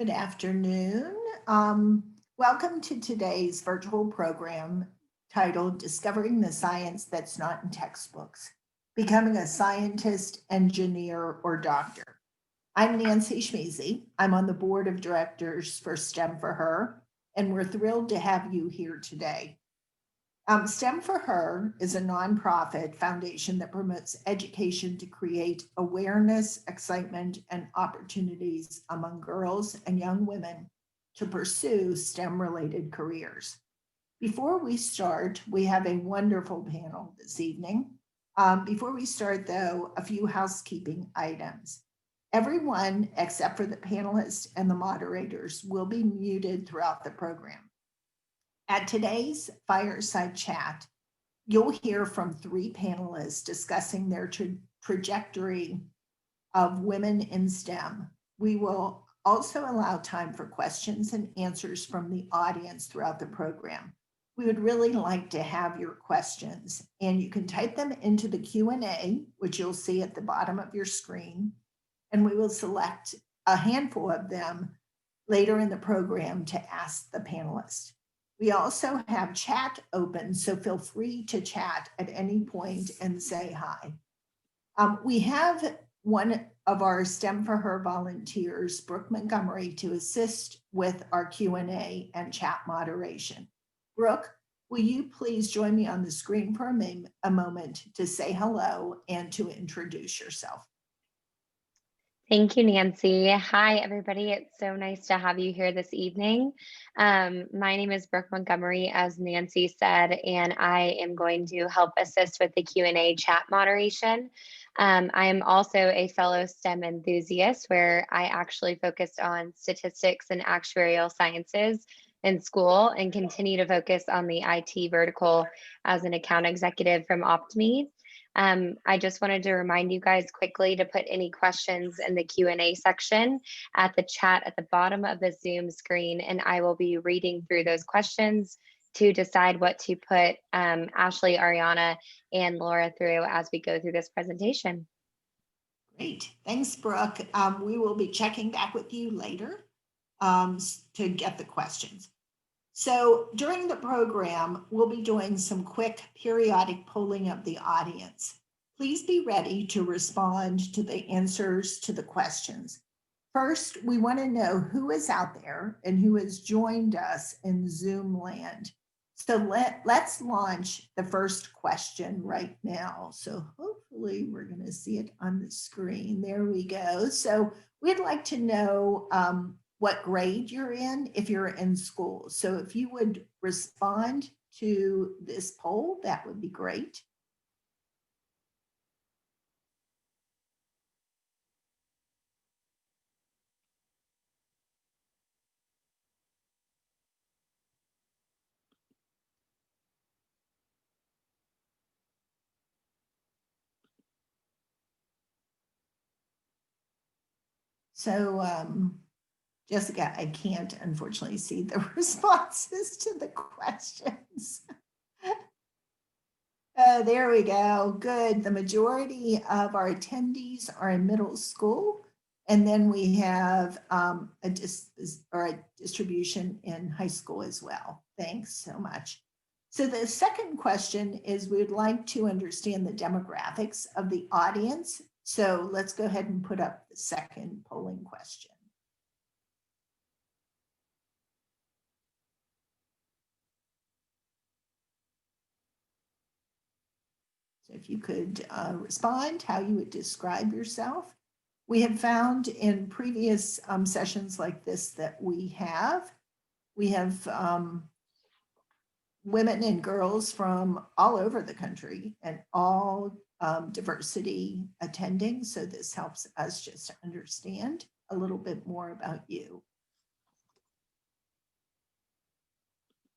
Good afternoon. Welcome to today's virtual program titled Discovering the Science That's Not in Textbooks, Becoming a Scientist, Engineer, or Doctor. I'm Nancy Schmeezy. I'm on the board of directors for STEM for Her, and we're thrilled to have you here today. STEM for Her is a nonprofit foundation that promotes education to create awareness, excitement, and opportunities among girls and young women to pursue STEM related careers. Before we start, we have a wonderful panel this evening. Before we start, though, a few housekeeping items. Everyone except for the panelists and the moderators will be muted throughout the program. At today's fireside chat, you'll hear from three panelists discussing their trajectory of women in STEM. We will also allow time for questions and answers from the audience throughout the program. We would really like to have your questions, and you can type them into the Q&A, which you'll see at the bottom of your screen, and we will select a handful of them later in the program to ask the panelists. We also have chat open, so feel free to chat at any point and say hi. We have one of our STEM for Her volunteers, Brooke Montgomery, to assist with our Q&A and chat moderation. Brooke, will you please join me on the screen for a moment to say hello and to introduce yourself? Thank you, Nancy. Hi, everybody. It's so nice to have you here this evening. My name is Brooke Montgomery, as Nancy said, and I am going to help assist with the Q&A chat moderation. I am also a fellow STEM enthusiast, where I actually focused on statistics and actuarial sciences in school and continue to focus on the IT vertical as an account executive from Optime. I just wanted to remind you guys quickly to put any questions in the Q&A section at the chat at the bottom of the Zoom screen, and I will be reading through those questions to decide what to put Ashley, Ariana, and Laura through as we go through this presentation. Great, thanks, Brooke. We will be checking back with you later to get the questions. So during the program, we'll be doing some quick periodic polling of the audience. Please be ready to respond to the answers to the questions. First, we want to know who is out there and who has joined us in Zoom land. So let's launch the first question right now. So hopefully we're going to see it on the screen. There we go. So we'd like to know what grade you're in if you're in school. So if you would respond to this poll, that would be great. So Jessica, I can't unfortunately see the responses to the questions. There we go. Good. The majority of our attendees are in middle school. And then we have a distribution in high school as well. Thanks so much. So the second question is we'd like to understand the demographics of the audience. So let's go ahead and put up the second polling question. So if you could respond how you would describe yourself. We have found in previous sessions like this that we have women and girls from all over the country and all diversity attending. So this helps us just to understand a little bit more about you.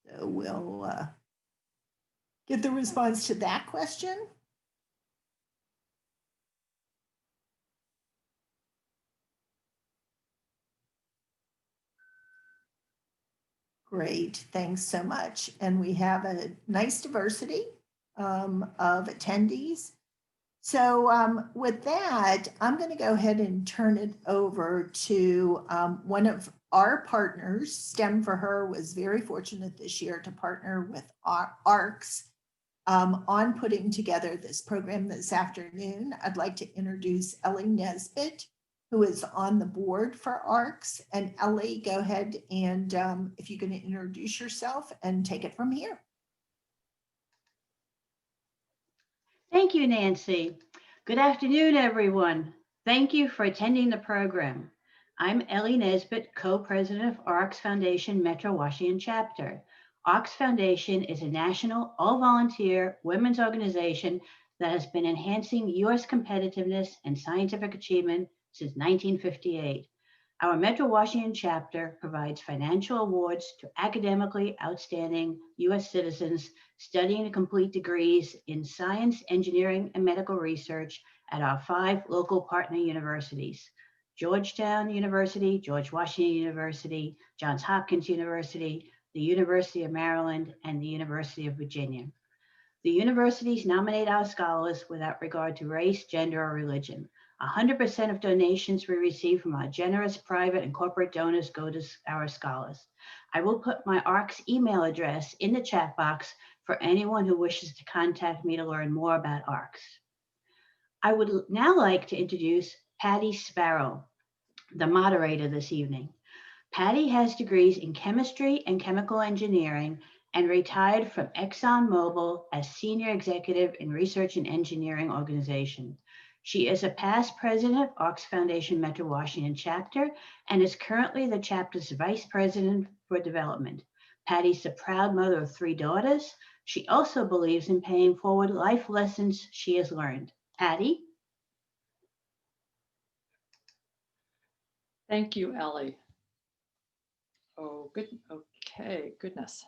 So we'll get the response to that question. Great, thanks so much. And we have a nice diversity of attendees. So with that, I'm going to go ahead and turn it over to one of our partners. STEM for Her was very fortunate this year to partner with ARCS on putting together this program this afternoon. I'd like to introduce Ellie Nesbitt, who is on the board for ARCS. And Ellie, go ahead and if you can introduce yourself and take it from here. Thank you, Nancy. Good afternoon, everyone. Thank you for attending the program. I'm Ellie Nesbitt, co-president of ARCS Foundation Metro Washington chapter. ARCS Foundation is a national all-volunteer women's organization that has been enhancing U.S. competitiveness and scientific achievement since 1958. Our Metro Washington chapter provides financial awards to academically outstanding U.S. citizens studying to complete degrees in science, engineering, and medical research at our 5 local partner universities: Georgetown University, George Washington University, Johns Hopkins University, the University of Maryland, and the University of Virginia. The universities nominate our scholars without regard to race, gender, or religion. 100% of donations we receive from our generous private and corporate donors go to our scholars. I will put my ARCS email address in the chat box for anyone who wishes to contact me to learn more about ARCS. I would now like to introduce Patty Sparrow, the moderator this evening. Patty has degrees in chemistry and chemical engineering and retired from ExxonMobil as senior executive in research and engineering organization. She is a past president of ARCS Foundation Metro Washington chapter and is currently the chapter's vice president for development. Patty's the proud mother of 3 daughters. She also believes in paying forward life lessons she has learned. Patty? Thank you, Ellie. Oh, good. Okay, goodness.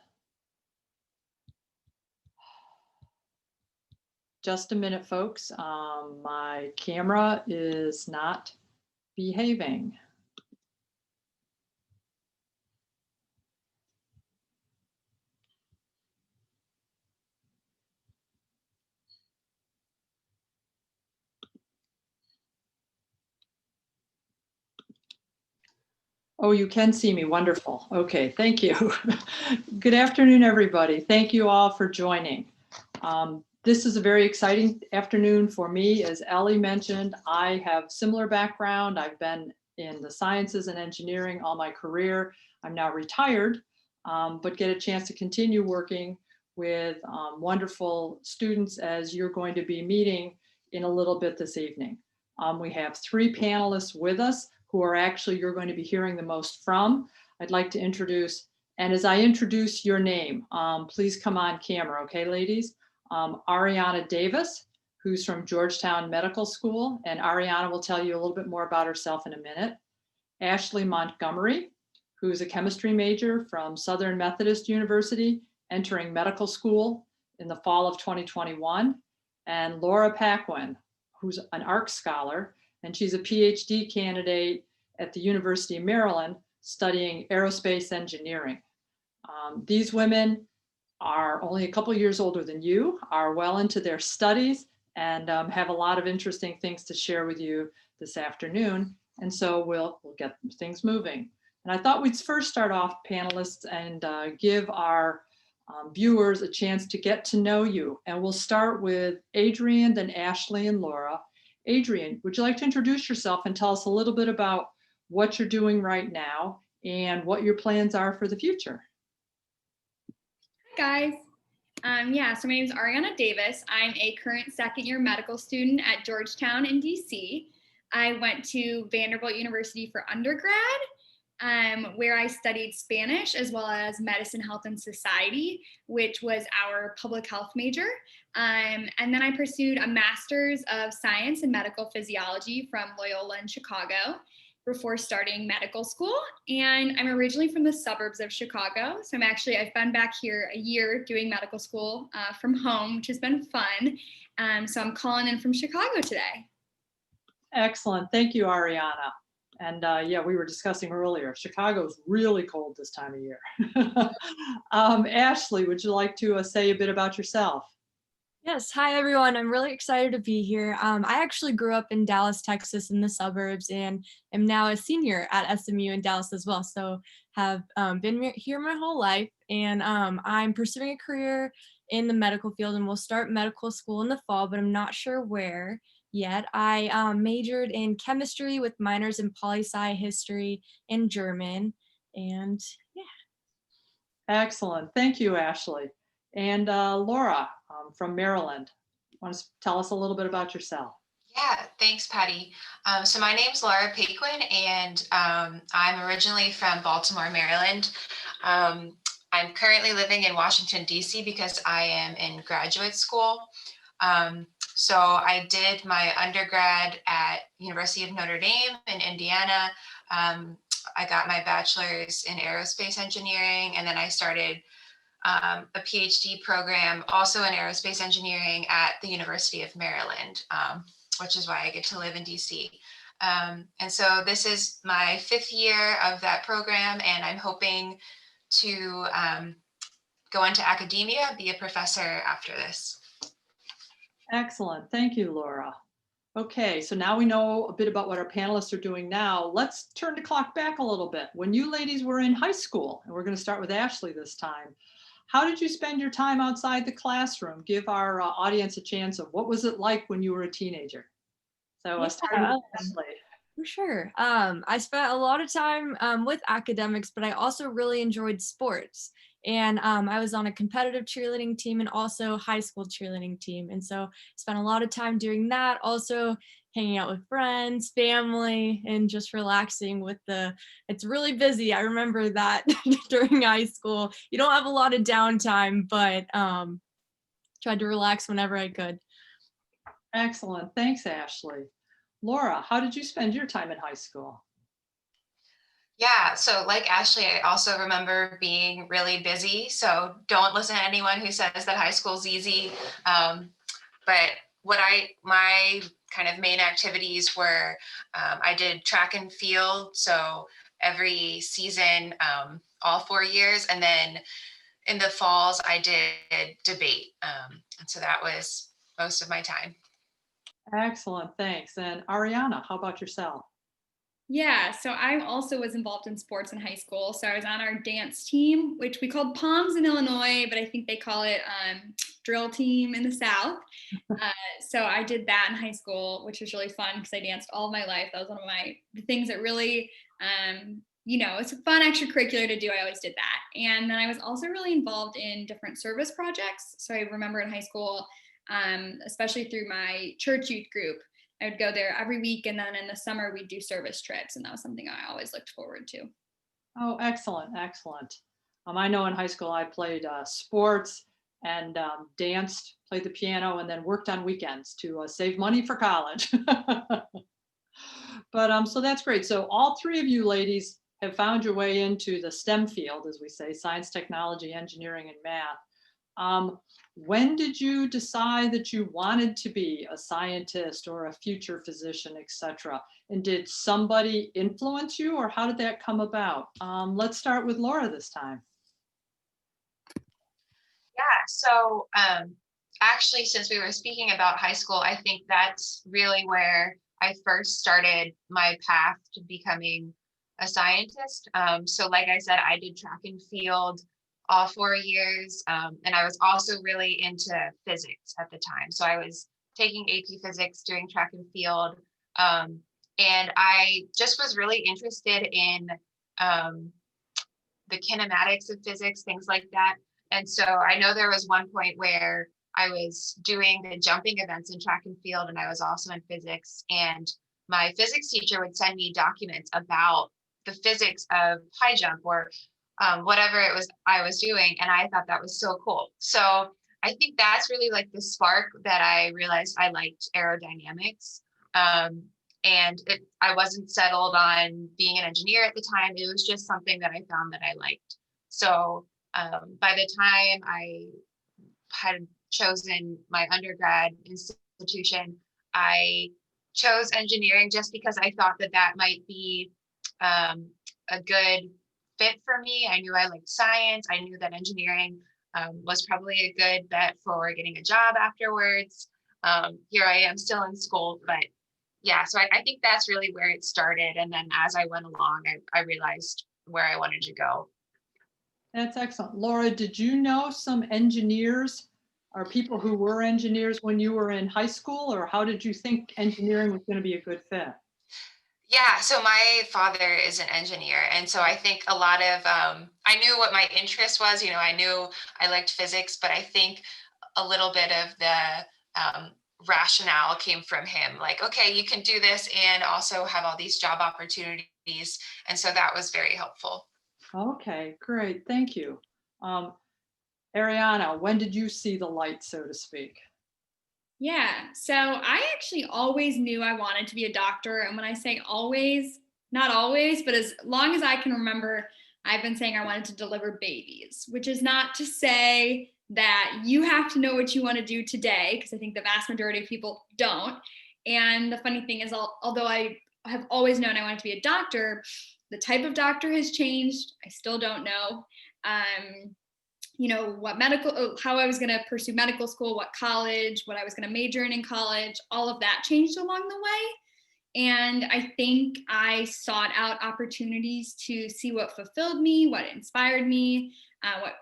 Just a minute, folks. My camera is not behaving. Oh, you can see me. Wonderful. Okay, thank you. Good afternoon, everybody. Thank you all for joining. This is a very exciting afternoon for me. As Ellie mentioned, I have similar background. I've been in the sciences and engineering all my career. I'm now retired, but get a chance to continue working with wonderful students as you're going to be meeting in a little bit this evening. We have 3 panelists with us who are actually you're going to be hearing the most from. I'd like to introduce, and as I introduce your name, please come on camera, okay, ladies? Ariana Davis, who's from Georgetown Medical School, and Ariana will tell you a little bit more about herself in a minute. Ashley Montgomery, who's a chemistry major from Southern Methodist University, entering medical school in the fall of 2021. And Laura Paquin, who's an ARC scholar, and she's a PhD candidate at the University of Maryland studying aerospace engineering. These women are only a couple years older than you, are well into their studies, and have a lot of interesting things to share with you this afternoon. And so we'll get things moving. And I thought we'd first start off, panelists, and give our viewers a chance to get to know you. And we'll start with Adrienne, then Ashley, and Laura. Adrienne, would you like to introduce yourself and tell us a little bit about what you're doing right now and what your plans are for the future? Hi, guys. So my name is Ariana Davis. I'm a current 2nd-year medical student at Georgetown in DC. I went to Vanderbilt University for undergrad, where I studied Spanish as well as medicine, health, and society, which was our public health major. And then I pursued a master's of science and medical physiology from Loyola in Chicago before starting medical school. And I'm originally from the suburbs of Chicago. So I've been back here a year doing medical school from home, which has been fun. So I'm calling in from Chicago today. Excellent. Thank you, Ariana. And yeah, we were discussing earlier, Chicago's really cold this time of year. Ashley, would you like to say a bit about yourself? Yes, hi everyone. I'm really excited to be here. I actually grew up in Dallas, Texas, in the suburbs, and am now a senior at SMU in Dallas as well. So have been here my whole life, and I'm pursuing a career in the medical field, and will start medical school in the fall, but I'm not sure where yet. I majored in chemistry with minors in poli-sci, history, and German, and yeah. Excellent. Thank you, Ashley. And Laura from Maryland, want to tell us a little bit about yourself? Yeah, thanks, Patty. So my name's Laura Paquin, and I'm originally from Baltimore, Maryland. I'm currently living in Washington, D.C. because I am in graduate school. So I did my undergrad at University of Notre Dame in Indiana. I got my bachelor's in aerospace engineering, and then I started a PhD program also in aerospace engineering at the University of Maryland, which is why I get to live in DC. And so this is my 5th year of that program, and I'm hoping to go into academia, be a professor after this. Excellent. Thank you, Laura. Okay, so now we know a bit about what our panelists are doing now. Let's turn the clock back a little bit. When you ladies were in high school, and we're going to start with Ashley this time, how did you spend your time outside the classroom? Give our audience a chance of what was it like when you were a teenager? So starting with Ashley. For sure. I spent a lot of time with academics, but I also really enjoyed sports. And I was on a competitive cheerleading team and also high school cheerleading team. And so spent a lot of time doing that, also hanging out with friends, family, and just relaxing with it's really busy. I remember that during high school. You don't have a lot of downtime, but tried to relax whenever I could. Excellent. Thanks, Ashley. Laura, how did you spend your time in high school? Yeah, so like Ashley, I also remember being really busy. So don't listen to anyone who says that high school's easy. But my kind of main activities were, I did track and field. So every season, all 4 years. And then in the falls, I did debate. And so that was most of my time. Excellent, thanks. And Ariana, how about yourself? Yeah, so I also was involved in sports in high school. So I was on our dance team, which we called Palms in Illinois, but I think they call it drill team in the South. So I did that in high school, which was really fun because I danced all of my life. That was one of the things that really, it's a fun extracurricular to do. I always did that. And then I was also really involved in different service projects. So I remember in high school, especially through my church youth group, I would go there every week, and then in the summer we'd do service trips, and that was something I always looked forward to. Oh, excellent, excellent. I know in high school I played sports and danced, played the piano, and then worked on weekends to save money for college. But so that's great. So all 3 of you ladies have found your way into the STEM field, as we say, science, technology, engineering, and math. When did you decide that you wanted to be a scientist or a future physician, etc.? And did somebody influence you, or how did that come about? Let's start with Laura this time. Yeah, so actually, since we were speaking about high school, I think that's really where I first started my path to becoming a scientist. So like I said, I did track and field all 4 years. And I was also really into physics at the time. So I was taking AP physics, doing track and field. And I just was really interested in the kinematics of physics, things like that. And so I know there was one point where I was doing the jumping events in track and field, and I was also in physics. And my physics teacher would send me documents about the physics of high jump or whatever it was I was doing. And I thought that was so cool. So I think that's really like the spark that I realized I liked aerodynamics. And I wasn't settled on being an engineer at the time. It was just something that I found that I liked. So by the time I had chosen my undergrad institution, I chose engineering just because I thought that that might be a good fit for me. I knew I liked science. I knew that engineering was probably a good bet for getting a job afterwards. Here I am still in school, but yeah, so I think that's really where it started. And then as I went along, I realized where I wanted to go. That's excellent. Laura, did you know some engineers or people who were engineers when you were in high school, or how did you think engineering was going to be a good fit? Yeah, so my father is an engineer. And so I think a lot of, I knew what my interest was, I knew I liked physics, but I think a little bit of the rationale came from him. Like, okay, you can do this and also have all these job opportunities. And so that was very helpful. Okay, great. Thank you. Ariana, when did you see the light, so to speak? Yeah, so I actually always knew I wanted to be a doctor. And when I say always, not always, but as long as I can remember, I've been saying I wanted to deliver babies, which is not to say that you have to know what you want to do today, because I think the vast majority of people don't. And the funny thing is, although I have always known I wanted to be a doctor, the type of doctor has changed. I still don't know. What how I was going to pursue medical school, what college, what I was going to major in college, all of that changed along the way. And I think I sought out opportunities to see what fulfilled me, what inspired me, what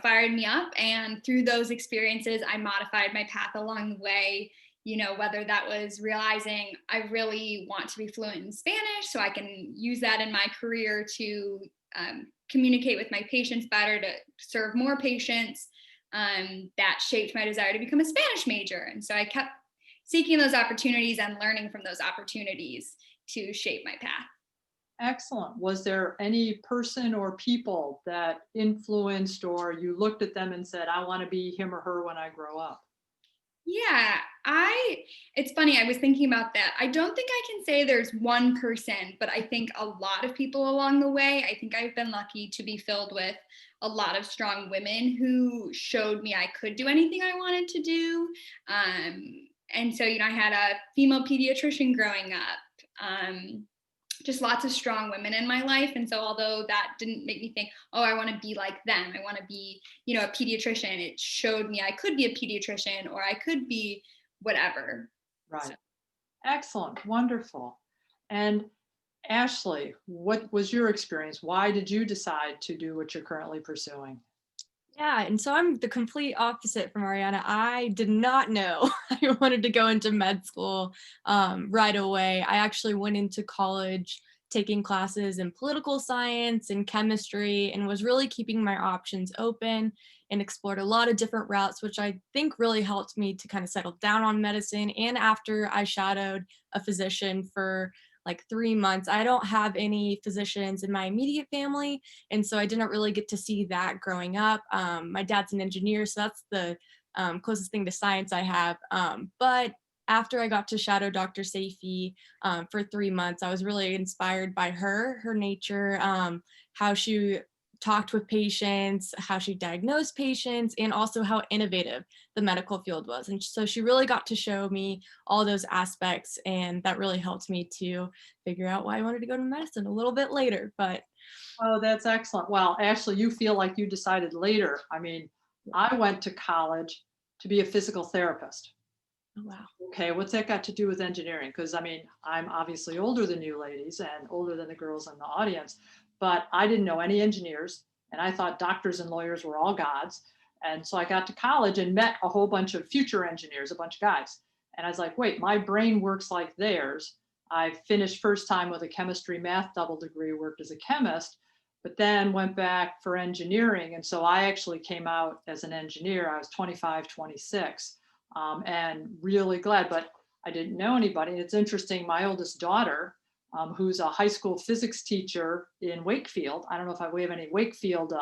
fired me up. And through those experiences, I modified my path along the way. Whether that was realizing I really want to be fluent in Spanish so I can use that in my career to communicate with my patients better, to serve more patients. That shaped my desire to become a Spanish major. And so I kept seeking those opportunities and learning from those opportunities to shape my path. Excellent. Was there any person or people that influenced, or you looked at them and said, I want to be him or her when I grow up? Yeah, it's funny, I was thinking about that. I don't think I can say there's one person, but I think a lot of people along the way. I think I've been lucky to be filled with a lot of strong women who showed me I could do anything I wanted to do. And so, I had a female pediatrician growing up. Just lots of strong women in my life. And so although that didn't make me think, oh, I want to be like them, I want to be, a pediatrician, it showed me I could be a pediatrician or I could be whatever. Right. So. Excellent. Wonderful. And Ashley, what was your experience? Why did you decide to do what you're currently pursuing? Yeah, and so I'm the complete opposite from Ariana. I did not know I wanted to go into med school right away. I actually went into college taking classes in political science and chemistry, and was really keeping my options open and explored a lot of different routes, which I think really helped me to kind of settle down on medicine. And after I shadowed a physician for like 3 months, I don't have any physicians in my immediate family, and so I didn't really get to see that growing up. My dad's an engineer, so that's the closest thing to science I have. But after I got to shadow Dr. Saifi for 3 months, I was really inspired by her nature, how she talked with patients, how she diagnosed patients, and also how innovative the medical field was. And so she really got to show me all those aspects, and that really helped me to figure out why I wanted to go to medicine a little bit later. But Oh, that's excellent. Well, Ashley, you feel like you decided later. I mean, I went to college to be a physical therapist. oh, wow. Okay, what's that got to do with engineering? Because I mean, I'm obviously older than you ladies and older than the girls in the audience, but I didn't know any engineers, and I thought doctors and lawyers were all gods. And so I got to college and met a whole bunch of future engineers, a bunch of guys. And I was like, wait, my brain works like theirs. I finished first time with a chemistry math double degree, worked as a chemist, but then went back for engineering. And so I actually came out as an engineer. I was 25, 26. And really glad, but I didn't know anybody. It's interesting, my oldest daughter, who's a high school physics teacher in Wakefield, I don't know if we have any Wakefield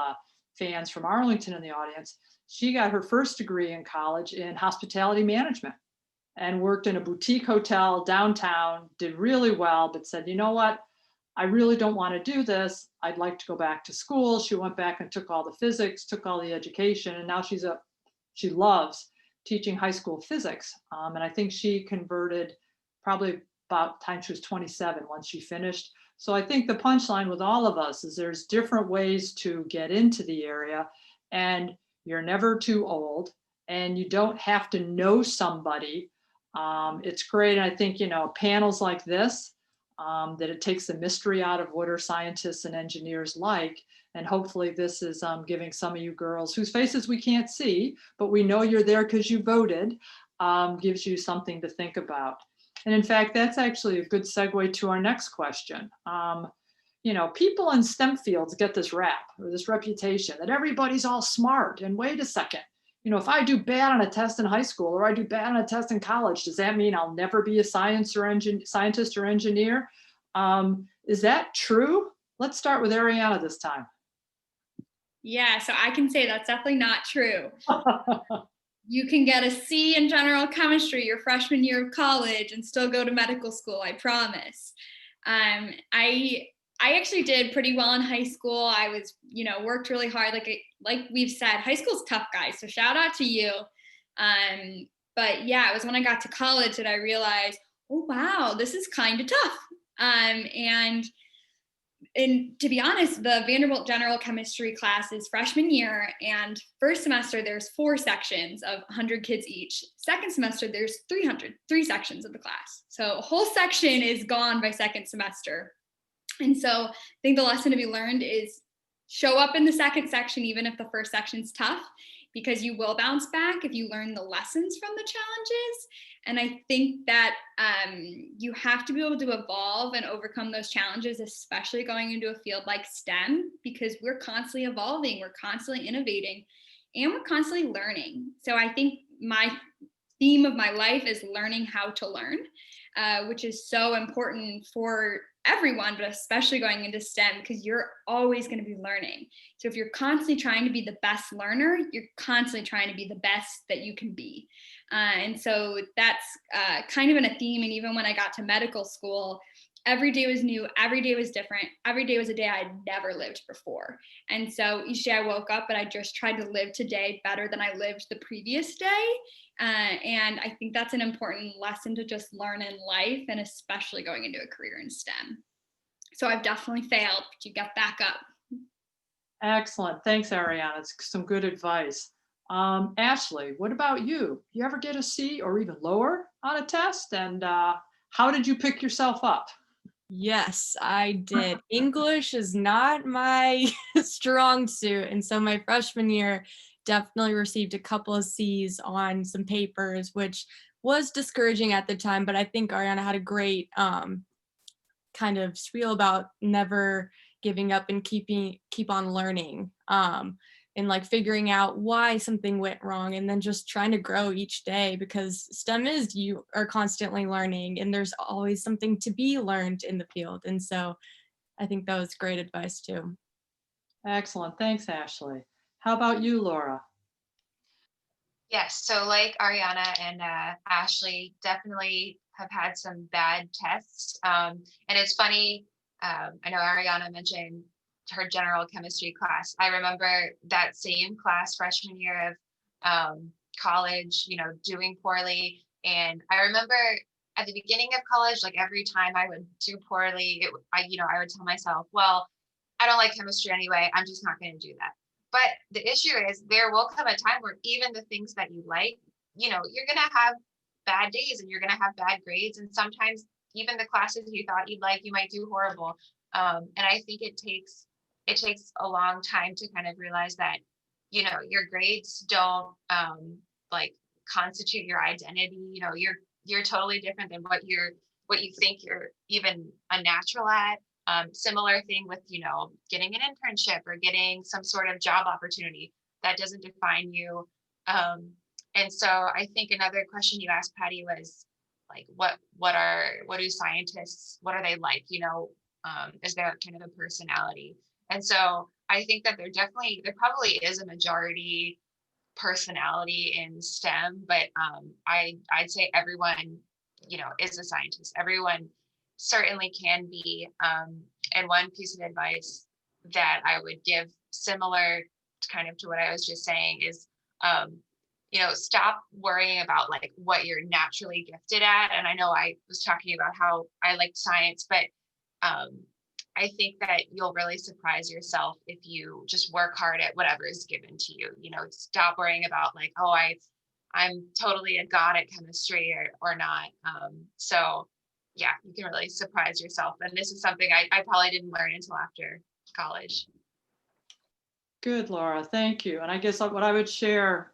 fans from Arlington in the audience, she got her first degree in college in hospitality management and worked in a boutique hotel downtown, did really well, but said, you know what, I really don't want to do this. I'd like to go back to school. She went back and took all the physics, took all the education, and now she loves teaching high school physics. And I think she converted probably about the time she was 27 once she finished. So I think the punchline with all of us is there's different ways to get into the area. And You're never too old, and you don't have to know somebody. It's great. And I think, panels like this, that it takes the mystery out of what are scientists and engineers like. And hopefully this is giving some of you girls whose faces we can't see, but we know you're there because you voted, gives you something to think about. And in fact, that's actually a good segue to our next question. People in STEM fields get this rap or this reputation that everybody's all smart. And wait a second, if I do bad on a test in high school or I do bad on a test in college, does that mean I'll never be a scientist or engineer? Is that true? Let's start with Ariana this time. Yeah, so I can say that's definitely not true. You can get a C in general chemistry your freshman year of college and still go to medical school, I promise. I actually did pretty well in high school. I was, worked really hard. Like we've said, high school's tough, guys. So shout out to you. But yeah, it was when I got to college that I realized, oh, wow, this is kind of tough. And to be honest, the Vanderbilt General Chemistry class is freshman year, and first semester there's 4 sections of 100 kids each. Second semester there's 3 sections of the class. So a whole section is gone by second semester. And so I think the lesson to be learned is show up in the second section, even if the first section's tough, because you will bounce back if you learn the lessons from the challenges. And I think that you have to be able to evolve and overcome those challenges, especially going into a field like STEM, because we're constantly evolving, we're constantly innovating, and we're constantly learning. So I think my theme of my life is learning how to learn, which is so important for everyone, but especially going into STEM, because you're always going to be learning. So if you're constantly trying to be the best learner, you're constantly trying to be the best that you can be. And so that's kind of been a theme. And even when I got to medical school, every day was new, every day was different, every day was a day I'd never lived before. And so each day I woke up and I just tried to live today better than I lived the previous day. And I think that's an important lesson to just learn in life, and especially going into a career in STEM. So I've definitely failed, but you get back up. Excellent. Thanks, Ariana. It's some good advice. Ashley, what about you? You ever get a C or even lower on a test? And how did you pick yourself up? Yes, I did. English is not my strong suit. And so my freshman year definitely received a couple of C's on some papers, which was discouraging at the time. But I think Ariana had a great kind of spiel about never giving up and keep on learning. And like figuring out why something went wrong, and then just trying to grow each day, because STEM is, you are constantly learning and there's always something to be learned in the field. And so I think that was great advice too. Excellent. Thanks, Ashley. How about you, Laura? Yes, so like Ariana and Ashley, definitely have had some bad tests. And it's funny, I know Ariana mentioned her general chemistry class. I remember that same class freshman year of college, doing poorly. And I remember at the beginning of college, like every time I would do poorly, I would tell myself, well, I don't like chemistry anyway, I'm just not going to do that. But the issue is there will come a time where even the things that you like, you're going to have bad days and you're going to have bad grades. And sometimes even the classes you thought you'd like, you might do horrible. And I think it takes a long time to kind of realize that, your grades don't like constitute your identity. You're totally different than what you think you're even a natural at. Similar thing with, getting an internship or getting some sort of job opportunity that doesn't define you. And so I think another question you asked, Patty, was like, what do scientists, what are they like? Is there kind of a personality? And so I think that there probably is a majority personality in STEM, but I'd say everyone, is a scientist. Everyone certainly can be. And one piece of advice that I would give, similar kind of to what I was just saying, is, stop worrying about like what you're naturally gifted at. And I know I was talking about how I liked science, but I think that you'll really surprise yourself if you just work hard at whatever is given to you. Stop worrying about like, oh, I'm totally a god at chemistry or not. So yeah, you can really surprise yourself. And this is something I probably didn't learn until after college. Good, Laura, thank you. And I guess what I would share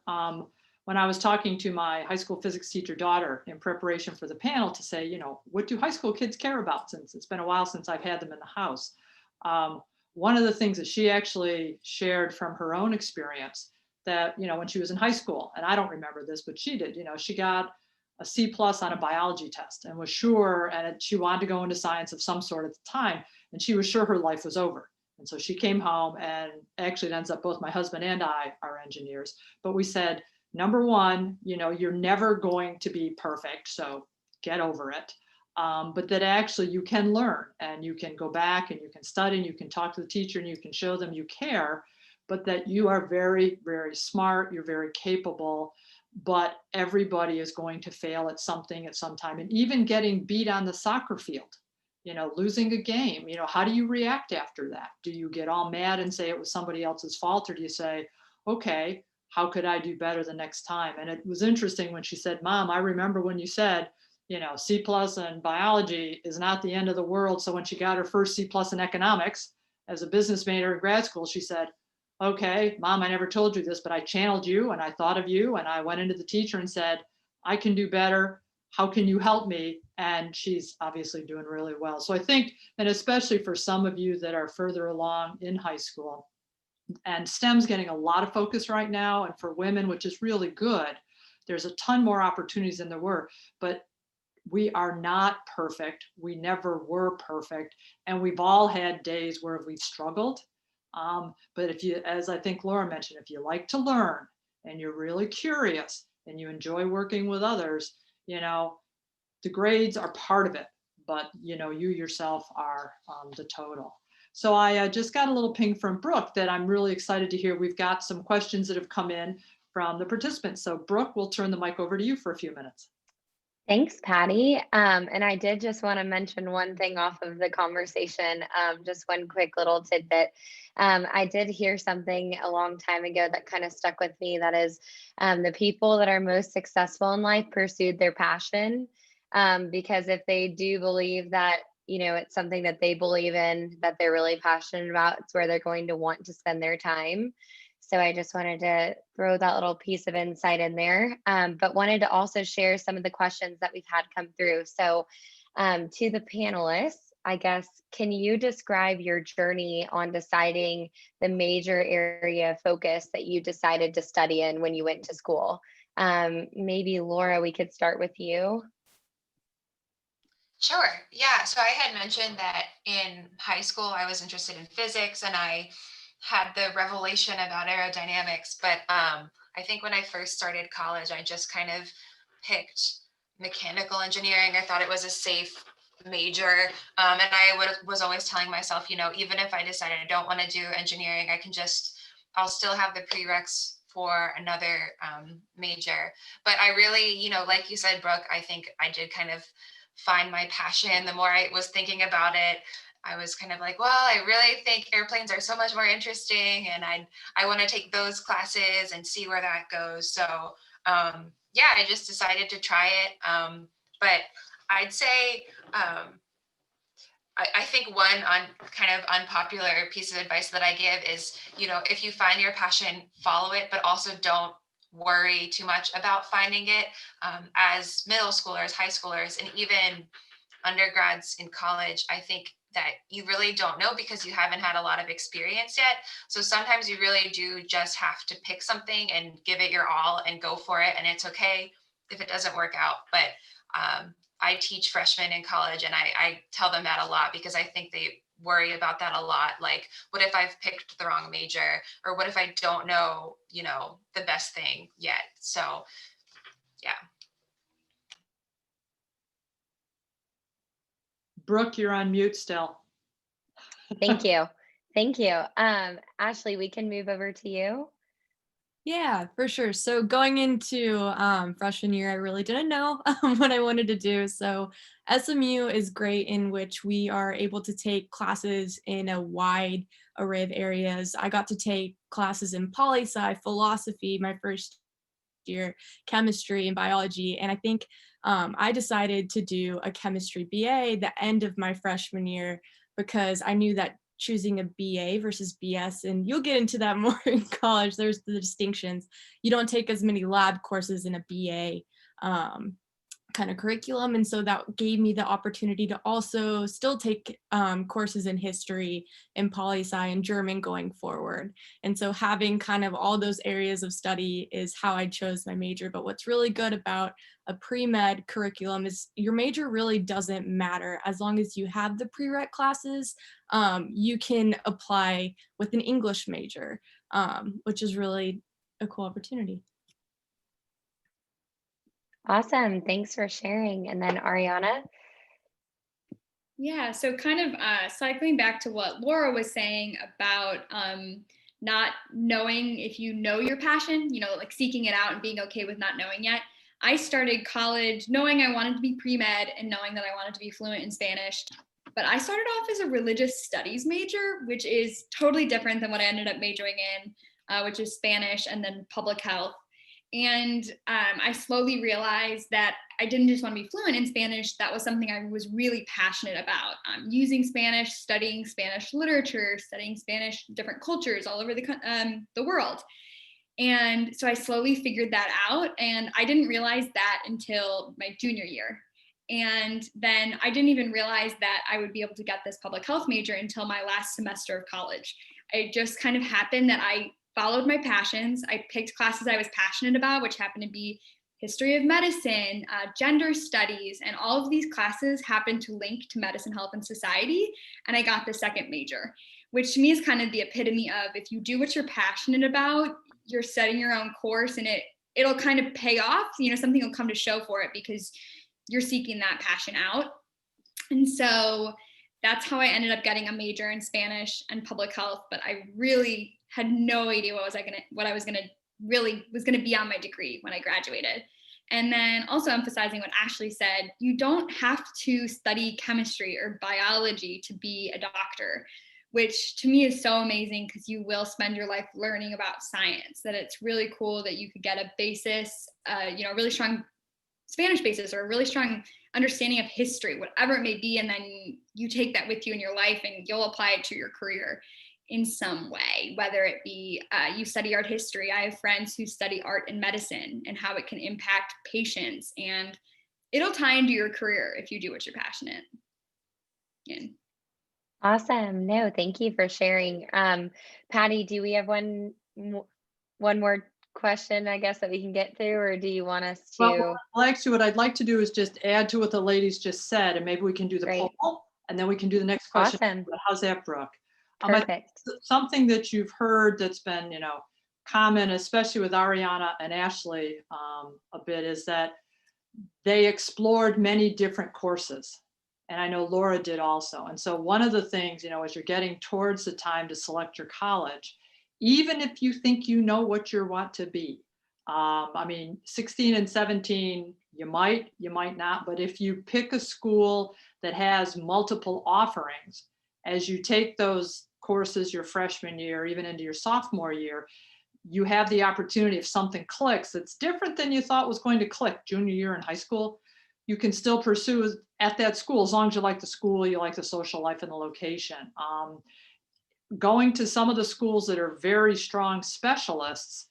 when I was talking to my high school physics teacher daughter in preparation for the panel to say, what do high school kids care about, since it's been a while since I've had them in the house. One of the things that she actually shared from her own experience that, when she was in high school, and I don't remember this, but she did, she got a C+ on a biology test and was sure, and she wanted to go into science of some sort at the time, and she was sure her life was over. And so she came home, and actually it ends up both my husband and I are engineers, but we said, number one, you're never going to be perfect, so get over it. But that actually you can learn, and you can go back and you can study and you can talk to the teacher and you can show them you care, but that you are very, very smart, you're very capable, but everybody is going to fail at something at some time. And even getting beat on the soccer field, losing a game, how do you react after that? Do you get all mad and say it was somebody else's fault? Or do you say, okay, how could I do better the next time? And it was interesting when she said, Mom, I remember when you said, C+ in biology is not the end of the world. So when she got her first C+ in economics as a business major in grad school, she said, okay, Mom, I never told you this, but I channeled you and I thought of you, and I went into the teacher and said, I can do better. How can you help me? And she's obviously doing really well. So I think, and especially for some of you that are further along in high school, and STEM's getting a lot of focus right now, and for women, which is really good. There's a ton more opportunities than there were, but we are not perfect. We never were perfect. And we've all had days where we've struggled. But if you, as I think Laura mentioned, if you like to learn and you're really curious and you enjoy working with others, the grades are part of it, but you yourself are the total. So I just got a little ping from Brooke that I'm really excited to hear. We've got some questions that have come in from the participants. So Brooke, we'll turn the mic over to you for a few minutes. Thanks, Patty. And I did just want to mention one thing off of the conversation, just one quick little tidbit. I did hear something a long time ago that kind of stuck with me. That is, the people that are most successful in life pursued their passion. Because if they do believe that, it's something that they believe in, that they're really passionate about, it's where they're going to want to spend their time. So I just wanted to throw that little piece of insight in there, but wanted to also share some of the questions that we've had come through. So to the panelists, I guess, can you describe your journey on deciding the major area of focus that you decided to study in when you went to school? Maybe Laura, we could start with you. Sure. Yeah. So I had mentioned that in high school, I was interested in physics and I had the revelation about aerodynamics. But I think when I first started college, I just kind of picked mechanical engineering. I thought it was a safe major. And I was always telling myself, even if I decided I don't want to do engineering, I'll still have the prereqs for another major. But I really, like you said, Brooke, I think I did kind of find my passion. The more I was thinking about it, I was kind of like, well, I really think airplanes are so much more interesting, and I want to take those classes and see where that goes. So yeah, I just decided to try it. But I'd say I think one kind of unpopular piece of advice that I give is, if you find your passion, follow it, but also don't worry too much about finding it. As middle schoolers, high schoolers, and even undergrads in college, I think that you really don't know because you haven't had a lot of experience yet. So sometimes you really do just have to pick something and give it your all and go for it. And it's okay if it doesn't work out. But I teach freshmen in college, and I tell them that a lot because I think they worry about that a lot. Like, what if I've picked the wrong major, or what if I don't know, the best thing yet? So yeah. Brooke, you're on mute still. Thank you. Thank you. Ashley, we can move over to you. Yeah, for sure. So going into freshman year, I really didn't know what I wanted to do. So SMU is great in which we are able to take classes in a wide array of areas. I got to take classes in poli-sci, philosophy, my first year, chemistry and biology. And I think I decided to do a chemistry BA the end of my freshman year because I knew that choosing a BA versus BS, and you'll get into that more in college. There's the distinctions. You don't take as many lab courses in a BA kind of curriculum. And so that gave me the opportunity to also still take courses in history and poli-sci and German going forward. And so having kind of all those areas of study is how I chose my major. But what's really good about a pre-med curriculum is your major really doesn't matter. As long as you have the prereq classes, you can apply with an English major, which is really a cool opportunity. Awesome. Thanks for sharing. And then Ariana? Yeah, so kind of cycling back to what Laura was saying about not knowing if you know your passion, like seeking it out and being okay with not knowing yet. I started college knowing I wanted to be pre-med and knowing that I wanted to be fluent in Spanish. But I started off as a religious studies major, which is totally different than what I ended up majoring in, which is Spanish and then public health. And I slowly realized that I didn't just want to be fluent in Spanish. That was something I was really passionate about. Using Spanish, studying Spanish literature, studying Spanish, different cultures all over the world. And so I slowly figured that out. And I didn't realize that until my junior year. And then I didn't even realize that I would be able to get this public health major until my last semester of college. It just kind of happened that I followed my passions. I picked classes I was passionate about, which happened to be history of medicine, gender studies, and all of these classes happened to link to medicine, health, and society. And I got the second major, which to me is kind of the epitome of if you do what you're passionate about, you're setting your own course and it'll kind of pay off. Something will come to show for it because you're seeking that passion out. And so that's how I ended up getting a major in Spanish and public health. But I really had no idea what I was gonna be on my degree when I graduated. And then also emphasizing what Ashley said, you don't have to study chemistry or biology to be a doctor, which to me is so amazing because you will spend your life learning about science, that it's really cool that you could get a basis, really strong Spanish basis or a really strong understanding of history, whatever it may be. And then you take that with you in your life and you'll apply it to your career in some way, whether it be you study art history. I have friends who study art and medicine and how it can impact patients, and it'll tie into your career if you do what you're passionate in. Awesome. No, thank you for sharing. Patty, do we have one more question, I guess, that we can get through, or do you want us to? Well, actually, what I'd like to do is just add to what the ladies just said, and maybe we can do the Great. poll, and then we can do the next question. Awesome. How's that, Brooke? Perfect. Something that you've heard that's been, common, especially with Ariana and Ashley a bit, is that they explored many different courses. And I know Laura did also. And so one of the things, as you're getting towards the time to select your college, even if you think you know what you want to be, 16 and 17, you might not, but if you pick a school that has multiple offerings, as you take those courses your freshman year, even into your sophomore year, you have the opportunity, if something clicks that's different than you thought was going to click junior year in high school, you can still pursue at that school as long as you like the school, you like the social life and the location. Going to some of the schools that are very strong specialists,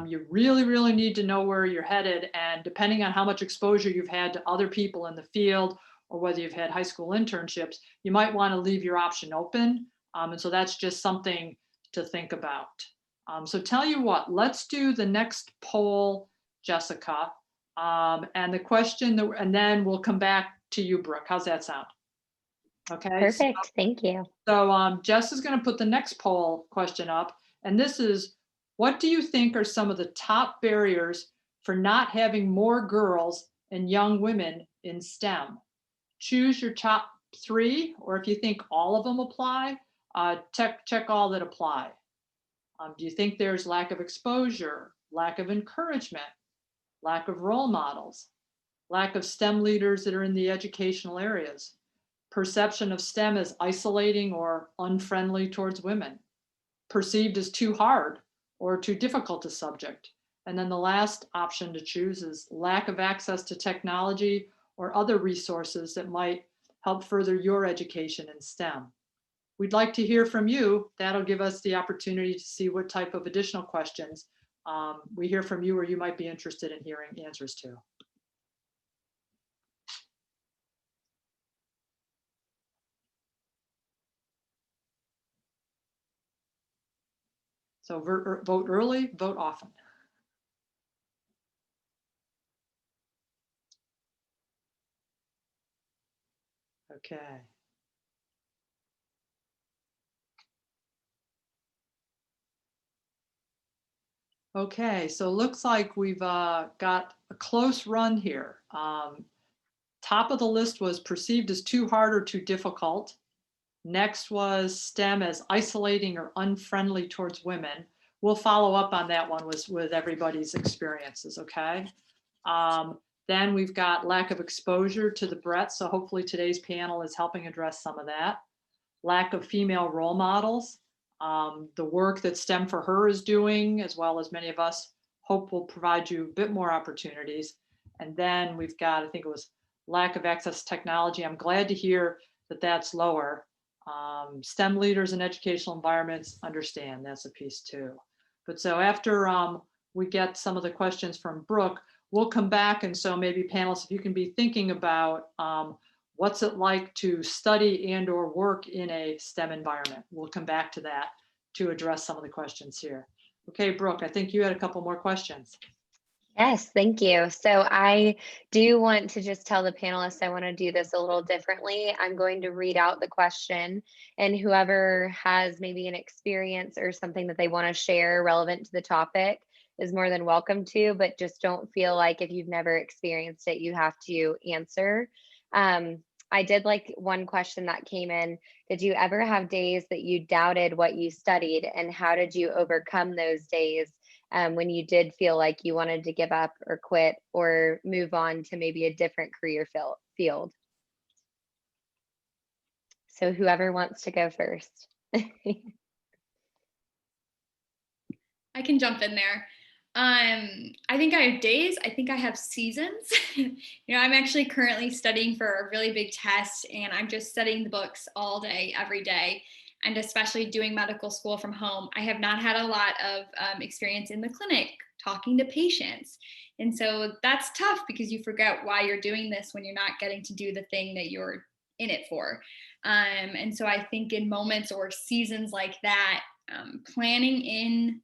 you really, really need to know where you're headed. And depending on how much exposure you've had to other people in the field, or whether you've had high school internships, you might want to leave your option open. And so that's just something to think about. So tell you what, let's do the next poll, Jessica. And the question, and then we'll come back to you, Brooke. How's that sound? Okay. Perfect. Thank you. So Jess is going to put the next poll question up. And this is, what do you think are some of the top barriers for not having more girls and young women in STEM? Choose your top 3, or if you think all of them apply, check all that apply. Do you think there's lack of exposure, lack of encouragement, lack of role models, lack of STEM leaders that are in the educational areas, perception of STEM as isolating or unfriendly towards women, perceived as too hard or too difficult a subject? And then the last option to choose is lack of access to technology or other resources that might help further your education in STEM. We'd like to hear from you. That'll give us the opportunity to see what type of additional questions we hear from you or you might be interested in hearing answers to. So vote early, vote often. Okay. Okay, so looks like we've got a close run here. Top of the list was perceived as too hard or too difficult. Next was STEM as isolating or unfriendly towards women. We'll follow up on that one with everybody's experiences, okay? Then we've got lack of exposure to the breadth. So hopefully today's panel is helping address some of that. Lack of female role models. The work that STEM for Her is doing, as well as many of us, hope will provide you a bit more opportunities. And then we've got, I think it was lack of access to technology. I'm glad to hear that that's lower. STEM leaders in educational environments understand that's a piece too. But so after we get some of the questions from Brooke, we'll come back. And so maybe panelists, if you can be thinking about what's it like to study and or work in a STEM environment? We'll come back to that to address some of the questions here. Okay, Brooke, I think you had a couple more questions. Yes, thank you. So I do want to just tell the panelists I want to do this a little differently. I'm going to read out the question, and whoever has maybe an experience or something that they want to share relevant to the topic is more than welcome to, but just don't feel like if you've never experienced it, you have to answer. I did like one question that came in. Did you ever have days that you doubted what you studied, and how did you overcome those days when you did feel like you wanted to give up or quit or move on to maybe a different career field? So whoever wants to go first. I can jump in there. I think I have days. I think I have seasons. I'm actually currently studying for a really big test, and I'm just studying the books all day, every day, and especially doing medical school from home. I have not had a lot of experience in the clinic talking to patients. And so that's tough because you forget why you're doing this when you're not getting to do the thing that you're in it for. And so I think in moments or seasons like that, planning in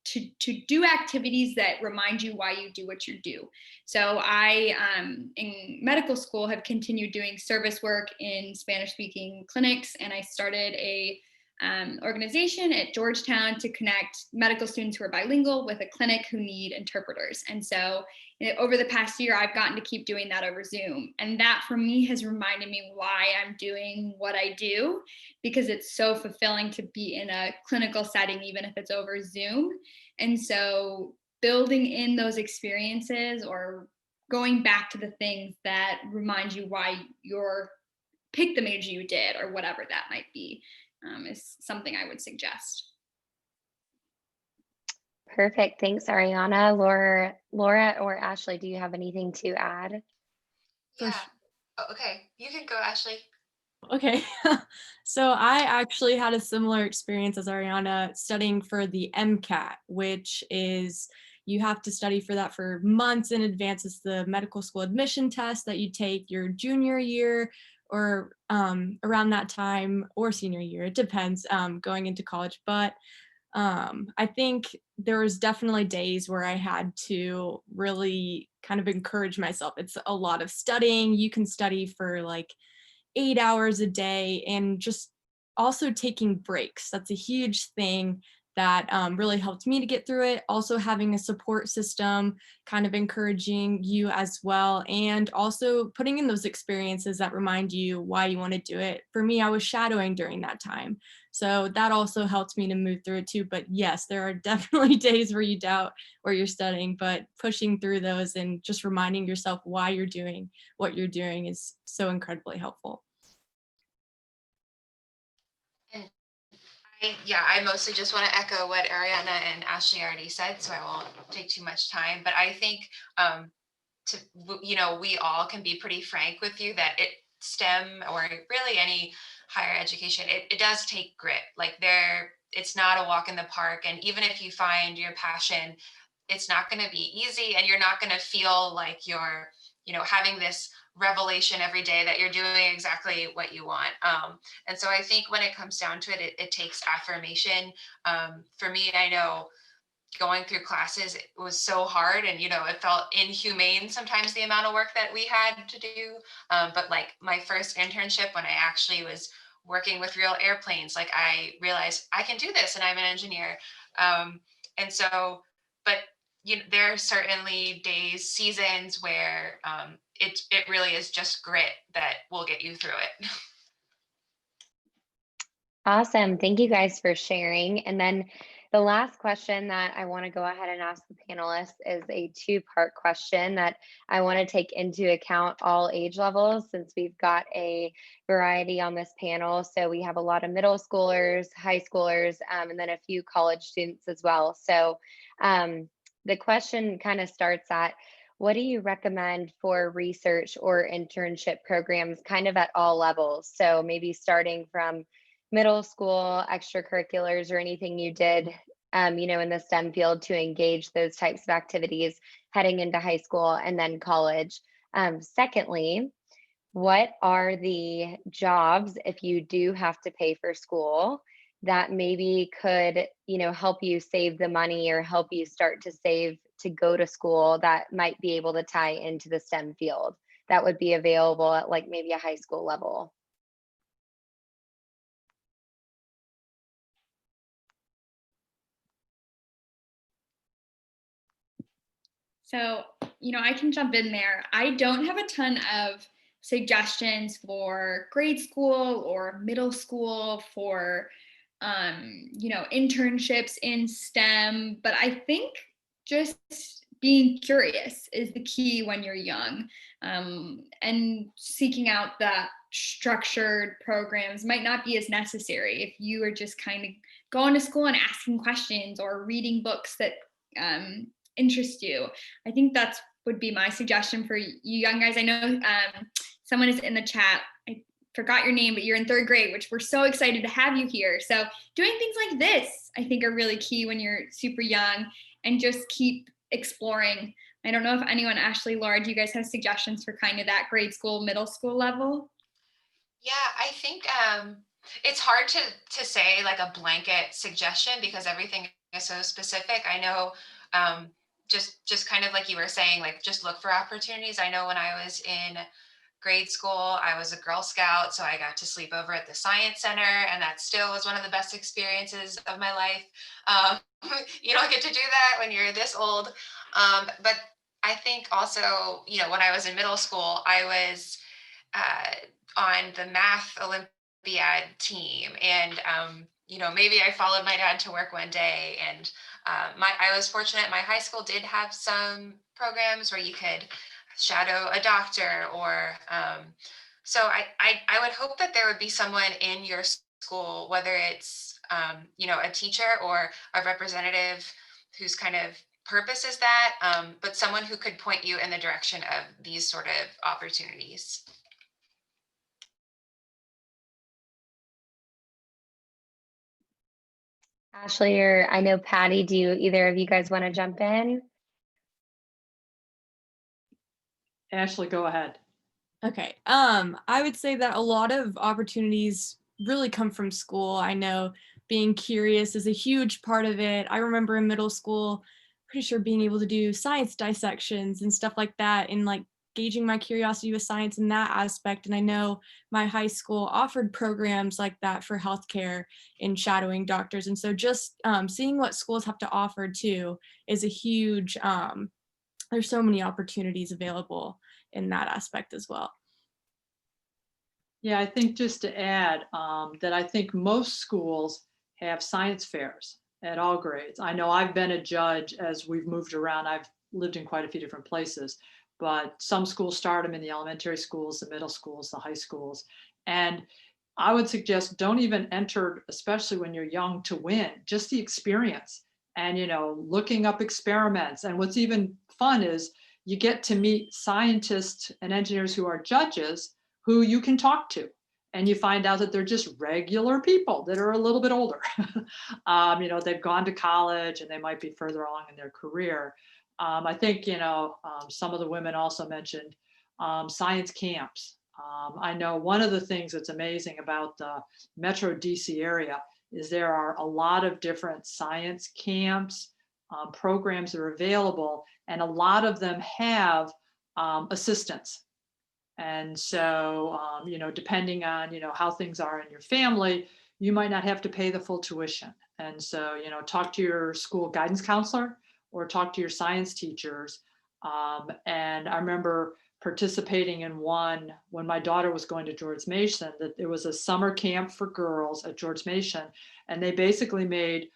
to do activities that remind you why you do what you do. So I, in medical school, have continued doing service work in Spanish-speaking clinics, and I started a organization at Georgetown to connect medical students who are bilingual with a clinic who need interpreters. And so over the past year, I've gotten to keep doing that over Zoom. And that for me has reminded me why I'm doing what I do, because it's so fulfilling to be in a clinical setting, even if it's over Zoom. And so building in those experiences or going back to the things that remind you why you're picked the major you did or whatever that might be, is something I would suggest. Perfect. Thanks, Ariana. Laura or Ashley, do you have anything to add? Yeah. Oh, okay, you can go, Ashley. Okay, so I actually had a similar experience as Ariana studying for the MCAT, which is you have to study for that for months in advance. It's the medical school admission test that you take your junior year or around that time, or senior year, it depends, going into college. But I think there was definitely days where I had to really kind of encourage myself. It's a lot of studying. You can study for like 8 hours a day, and just also taking breaks. That's a huge thing that really helped me to get through it. Also having a support system, kind of encouraging you as well, and also putting in those experiences that remind you why you want to do it. For me, I was shadowing during that time. So that also helped me to move through it too. But yes, there are definitely days where you doubt where you're studying, but pushing through those and just reminding yourself why you're doing what you're doing is so incredibly helpful. And I mostly just want to echo what Ariana and Ashley already said, so I won't take too much time. But I think we all can be pretty frank with you that STEM or really any higher education, it does take grit. Like it's not a walk in the park. And even if you find your passion, it's not going to be easy, and you're not going to feel like you're, having this revelation every day that you're doing exactly what you want. And so I think when it comes down to it, it takes affirmation. For me, I know going through classes, it was so hard, and it felt inhumane sometimes, the amount of work that we had to do. But like my first internship, when I actually was working with real airplanes, like I realized I can do this, and I'm an engineer. And so, but there are certainly days, seasons where it really is just grit that will get you through it. Awesome. Thank you guys for sharing. And then the last question that I want to go ahead and ask the panelists is a two-part question that I want to take into account all age levels, since we've got a variety on this panel. So we have a lot of middle schoolers, high schoolers, and then a few college students as well. So the question kind of starts at, what do you recommend for research or internship programs kind of at all levels? So maybe starting from middle school, extracurriculars, or anything you did, in the STEM field to engage those types of activities heading into high school and then college. Secondly, what are the jobs, if you do have to pay for school, that maybe could, help you save the money or help you start to save to go to school, that might be able to tie into the STEM field that would be available at like maybe a high school level? So, I can jump in there. I don't have a ton of suggestions for grade school or middle school for, internships in STEM, but I think just being curious is the key when you're young, and seeking out that structured programs might not be as necessary if you are just kind of going to school and asking questions or reading books that interest you. I think that's would be my suggestion for you young guys. I know someone is in the chat. I forgot your name, but you're in third grade, which we're so excited to have you here. So doing things like this, I think, are really key when you're super young, and just keep exploring. I don't know if anyone, Ashley, Laura, do you guys have suggestions for kind of that grade school, middle school level? Yeah, I think it's hard to say like a blanket suggestion, because everything is so specific. I know just kind of like you were saying, like just look for opportunities. I know when I was in grade school, I was a Girl Scout, so I got to sleep over at the Science Center, and that still was one of the best experiences of my life. You don't get to do that when you're this old. But I think also, when I was in middle school, I was on the math Olympiad team, and maybe I followed my dad to work one day, and I was fortunate. My high school did have some programs where you could shadow a doctor, or so I would hope that there would be someone in your school, whether it's a teacher or a representative whose kind of purpose is that, but someone who could point you in the direction of these sort of opportunities. Ashley, or I know Patty, do either of you guys want to jump in? Ashley, go ahead. Okay. I would say that a lot of opportunities really come from school. I know being curious is a huge part of it. I remember in middle school, pretty sure being able to do science dissections and stuff like that in like gauging my curiosity with science in that aspect. And I know my high school offered programs like that for healthcare and shadowing doctors. And so just seeing what schools have to offer too is a huge, there's so many opportunities available in that aspect as well. Yeah, I think just to add that I think most schools have science fairs at all grades. I know I've been a judge as we've moved around. I've lived in quite a few different places, but some schools start them in the elementary schools, the middle schools, the high schools. And I would suggest don't even enter, especially when you're young, to win, just the experience and, you know, looking up experiments. And what's even fun is you get to meet scientists and engineers who are judges who you can talk to. And you find out that they're just regular people that are a little bit older. You know, they've gone to college and they might be further along in their career. I think, you know, some of the women also mentioned science camps. I know one of the things that's amazing about the Metro DC area is there are a lot of different science camps, programs that are available, and a lot of them have assistants. And so, you know, depending on, you know, how things are in your family, you might not have to pay the full tuition. And so, you know, talk to your school guidance counselor or talk to your science teachers. And I remember participating in one when my daughter was going to George Mason, that there was a summer camp for girls at George Mason. And they basically made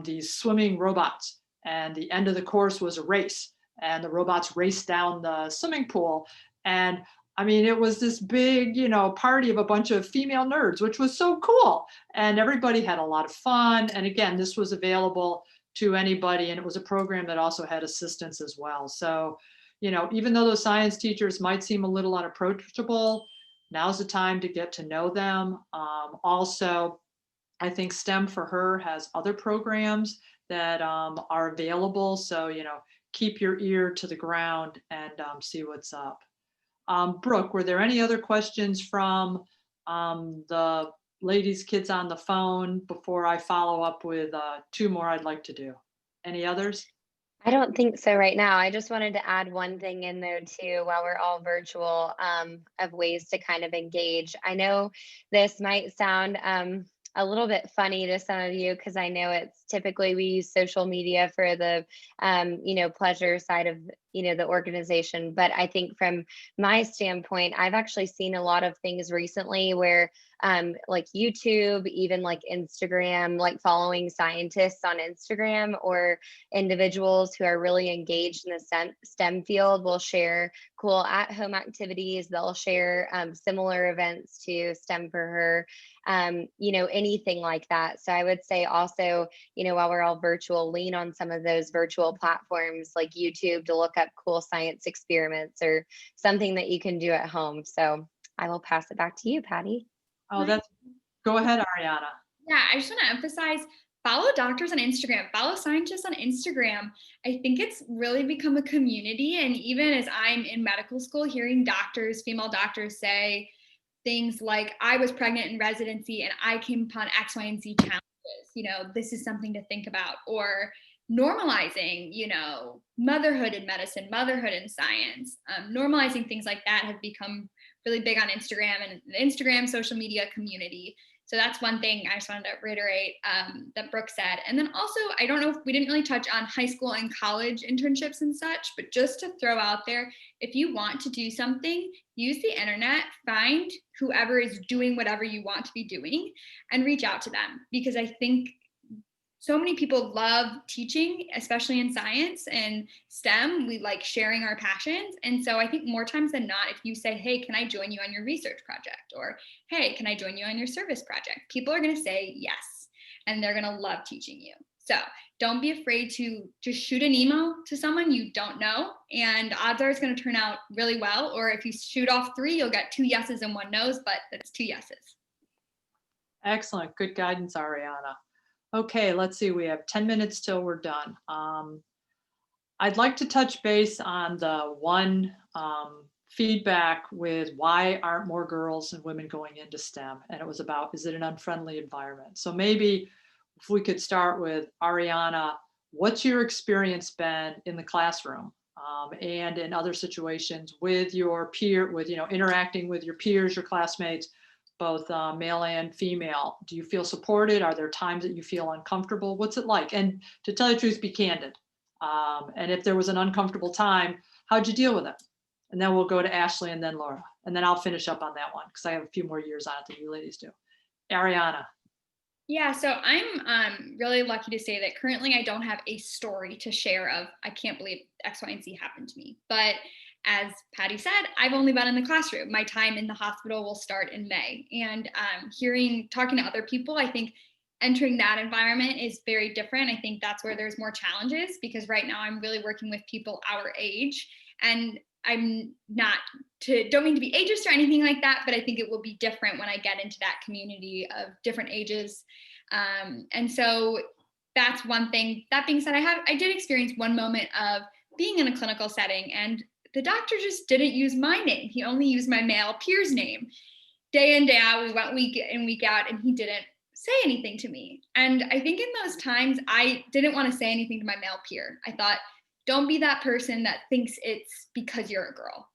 these swimming robots. And the end of the course was a race. And the robots raced down the swimming pool. And I mean, it was this big, you know, party of a bunch of female nerds, which was so cool. And everybody had a lot of fun. And again, this was available to anybody. And it was a program that also had assistance as well. So, you know, even though those science teachers might seem a little unapproachable, now's the time to get to know them. Also, I think STEM for Her has other programs that are available. So, you know, keep your ear to the ground and see what's up. Brooke, were there any other questions from the ladies, kids on the phone before I follow up with two more I'd like to do? Any others? I don't think so right now. I just wanted to add one thing in there too, while we're all virtual, of ways to kind of engage. I know this might sound a little bit funny to some of you, because I know it's typically we use social media for the, you know, pleasure side of, you know, the organization. But I think from my standpoint, I've actually seen a lot of things recently where like YouTube, even like Instagram, like following scientists on Instagram or individuals who are really engaged in the STEM field will share cool at-home activities. They'll share similar events to STEM for Her, you know, anything like that. So I would say also, you know, while we're all virtual, lean on some of those virtual platforms like YouTube to look up cool science experiments or something that you can do at home. So I will pass it back to you, Patty. Oh, go ahead, Ariana. Yeah, I just want to emphasize, follow doctors on Instagram, follow scientists on Instagram. I think it's really become a community. And even as I'm in medical school, hearing doctors, female doctors say things like, I was pregnant in residency and I came upon X, Y, and Z challenges, you know, this is something to think about. Or normalizing, you know, motherhood in medicine, motherhood in science, normalizing things like that have become really big on Instagram and the Instagram social media community. So that's one thing I just wanted to reiterate that Brooke said. And then also, I don't know if we didn't really touch on high school and college internships and such, but just to throw out there, if you want to do something, use the internet, find whoever is doing whatever you want to be doing and reach out to them. Because I think so many people love teaching, especially in science and STEM. We like sharing our passions. And so I think more times than not, if you say, hey, can I join you on your research project? Or, hey, can I join you on your service project? People are going to say yes, and they're going to love teaching you. So don't be afraid to just shoot an email to someone you don't know, and odds are it's going to turn out really well. Or if you shoot off 3, you'll get 2 yeses and 1 no's, but that's 2 yeses. Excellent. Good guidance, Ariana. Okay, let's see. We have 10 minutes till we're done. I'd like to touch base on the one feedback with why aren't more girls and women going into STEM? And it was about, is it an unfriendly environment? So maybe if we could start with Ariana, what's your experience been in the classroom and in other situations with your peer, with, interacting with your peers, your classmates, both male and female? Do you feel supported? Are there times that you feel uncomfortable? What's it like? And to tell you the truth, be candid. And if there was an uncomfortable time, how'd you deal with it? And then we'll go to Ashley and then Laura. And then I'll finish up on that one because I have a few more years on it than you ladies do. Ariana. Yeah, so I'm really lucky to say that currently I don't have a story to share of, I can't believe X, Y, and Z happened to me. But as Patty said, I've only been in the classroom. My time in the hospital will start in May. And talking to other people, I think entering that environment is very different. I think that's where there's more challenges, because right now I'm really working with people our age, and I'm don't mean to be ageist or anything like that, but I think it will be different when I get into that community of different ages. And so that's one thing. That being said, I did experience one moment of being in a clinical setting, and the doctor just didn't use my name. He only used my male peer's name. Day in, day out, we went week in, week out, and he didn't say anything to me. And I think in those times, I didn't want to say anything to my male peer. I thought, don't be that person that thinks it's because you're a girl.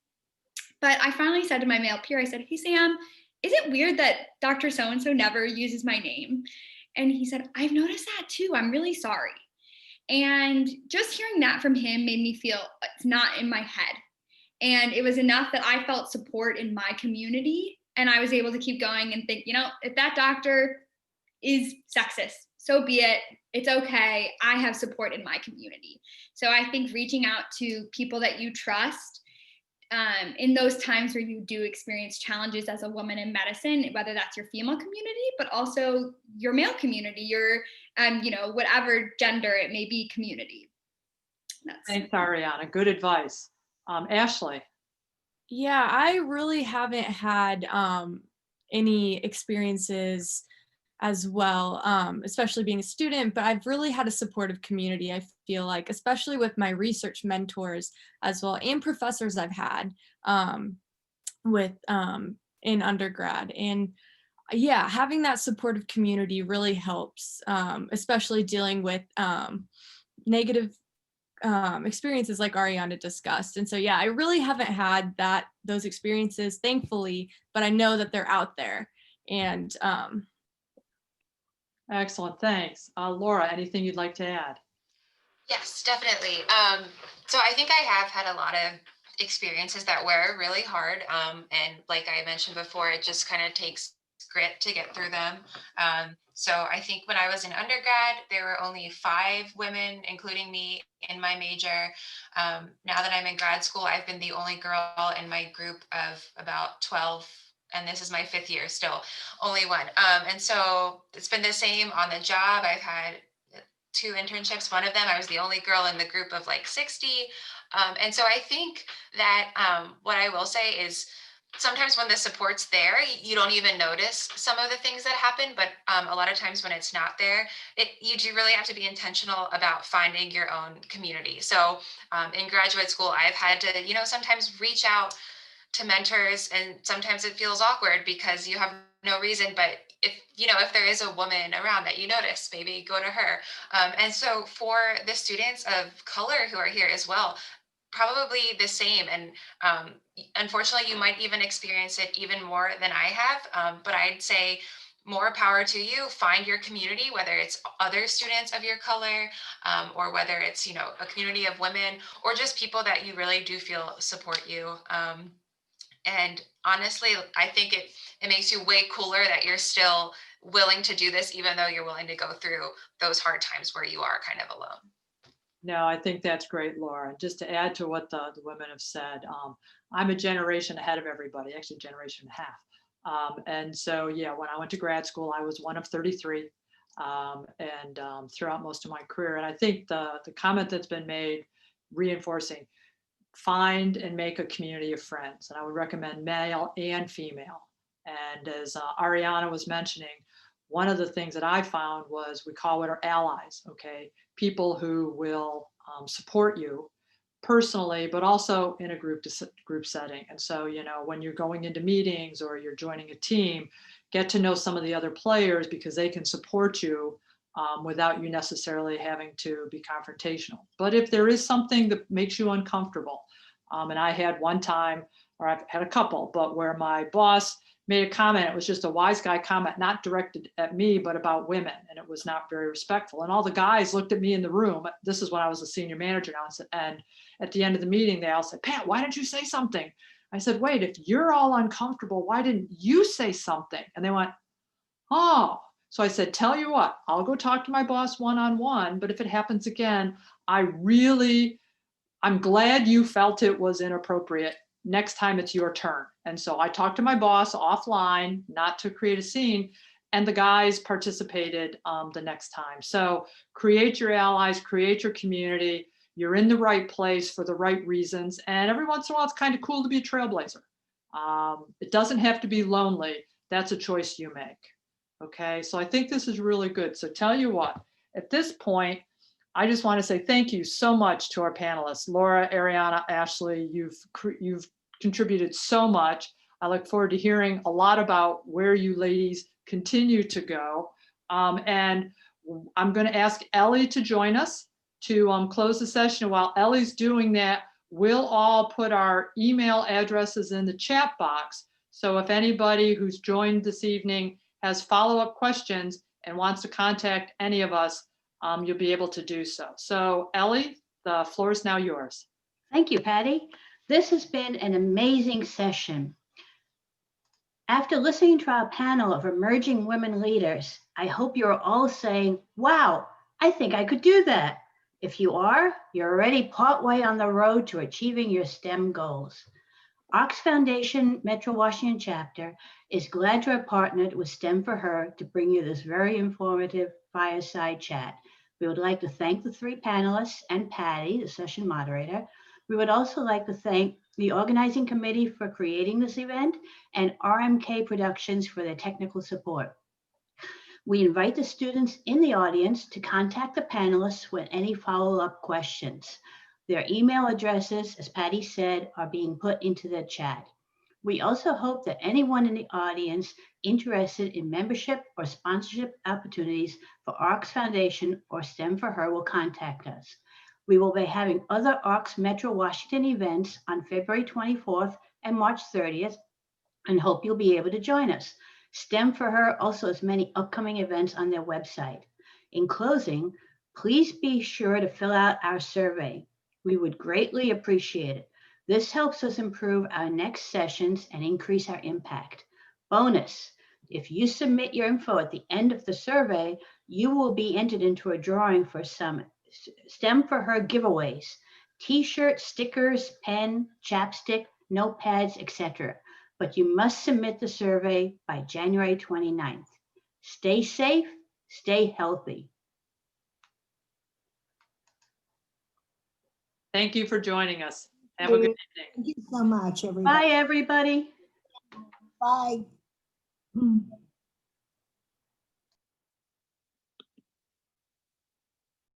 But I finally said to my male peer, I said, hey, Sam, is it weird that Dr. So-and-so never uses my name? And he said, I've noticed that too. I'm really sorry. And just hearing that from him made me feel it's not in my head. And it was enough that I felt support in my community. And I was able to keep going and think, if that doctor is sexist, so be it. It's okay. I have support in my community. So I think reaching out to people that you trust in those times where you do experience challenges as a woman in medicine, whether that's your female community, but also your male community, your, whatever gender it may be community. Thanks, Ariana. Good advice. Ashley. Yeah, I really haven't had any experiences as well, especially being a student, but I've really had a supportive community, I feel like, especially with my research mentors as well, and professors I've had in undergrad. And yeah, having that supportive community really helps, especially dealing with negative experiences like Ariana discussed. And so, yeah, I really haven't had those experiences, thankfully, but I know that they're out there. And Excellent, thanks. Laura, anything you'd like to add? Yes, definitely. So I think I have had a lot of experiences that were really hard. And like I mentioned before, it just kind of takes grit to get through them. So I think when I was in undergrad, there were only 5 women, including me, in my major. Now that I'm in grad school, I've been the only girl in my group of about 12, and this is my 5th year still, only one. And so it's been the same on the job. I've had 2 internships. One of them, I was the only girl in the group of like 60. And so I think that what I will say is sometimes when the support's there, you don't even notice some of the things that happen. But a lot of times when it's not there, you do really have to be intentional about finding your own community. So in graduate school, I've had to, sometimes reach out to mentors, and sometimes it feels awkward because you have no reason, but if there is a woman around that you notice, maybe go to her. And so for the students of color who are here as well, probably the same. And unfortunately, you might even experience it even more than I have. But I'd say more power to you. Find your community, whether it's other students of your color, or whether it's, a community of women, or just people that you really do feel support you. And honestly, I think it makes you way cooler that you're still willing to do this, even though you're willing to go through those hard times where you are kind of alone. No, I think that's great, Laura. Just to add to what the women have said, I'm a generation ahead of everybody, actually a generation and a half. And so, yeah, when I went to grad school, I was one of 33, and throughout most of my career. And I think the comment that's been made, reinforcing, find and make a community of friends. And I would recommend male and female. And as Ariana was mentioning, one of the things that I found was we call it our allies, okay? People who will support you personally, but also in a group setting. And so, when you're going into meetings or you're joining a team, get to know some of the other players because they can support you without you necessarily having to be confrontational. But if there is something that makes you uncomfortable, and I had one time, or I've had a couple, but where my boss made a comment, it was just a wise guy comment, not directed at me, but about women. And it was not very respectful. And all the guys looked at me in the room. This is when I was a senior manager now. And at the end of the meeting, they all said, Pat, why didn't you say something? I said, wait, if you're all uncomfortable, why didn't you say something? And they went, oh. So I said, tell you what, I'll go talk to my boss one-on-one, but if it happens again, I'm glad you felt it was inappropriate. Next time it's your turn. And so I talked to my boss offline, not to create a scene, and the guys participated the next time. So create your allies, create your community. You're in the right place for the right reasons. And every once in a while, it's kind of cool to be a trailblazer. It doesn't have to be lonely. That's a choice you make. Okay, so I think this is really good. So tell you what, at this point, I just want to say thank you so much to our panelists. Laura, Ariana, Ashley, you've contributed so much. I look forward to hearing a lot about where you ladies continue to go. And I'm going to ask Ellie to join us to close the session. And while Ellie's doing that, we'll all put our email addresses in the chat box. So if anybody who's joined this evening has follow-up questions and wants to contact any of us, you'll be able to do so. So Ellie, the floor is now yours. Thank you, Patty. This has been an amazing session. After listening to our panel of emerging women leaders, I hope you're all saying, wow, I think I could do that. If you are, you're already partway on the road to achieving your STEM goals. Ox Foundation Metro Washington chapter is glad to have partnered with STEM for Her to bring you this very informative fireside chat. We would like to thank the three panelists and Patty, the session moderator. We would also like to thank the organizing committee for creating this event and RMK Productions for their technical support. We invite the students in the audience to contact the panelists with any follow-up questions. Their email addresses, as Patty said, are being put into the chat. We also hope that anyone in the audience interested in membership or sponsorship opportunities for ARCS Foundation or STEM for Her will contact us. We will be having other ARCS Metro Washington events on February 24th and March 30th, and hope you'll be able to join us. STEM for Her also has many upcoming events on their website. In closing, please be sure to fill out our survey. We would greatly appreciate it. This helps us improve our next sessions and increase our impact. Bonus, if you submit your info at the end of the survey, you will be entered into a drawing for some STEM for Her giveaways, t-shirts, stickers, pen, chapstick, notepads, etc. But you must submit the survey by January 29th. Stay safe, stay healthy. Thank you for joining us. Have a good evening. Thank you so much, everybody. Bye, everybody. Bye.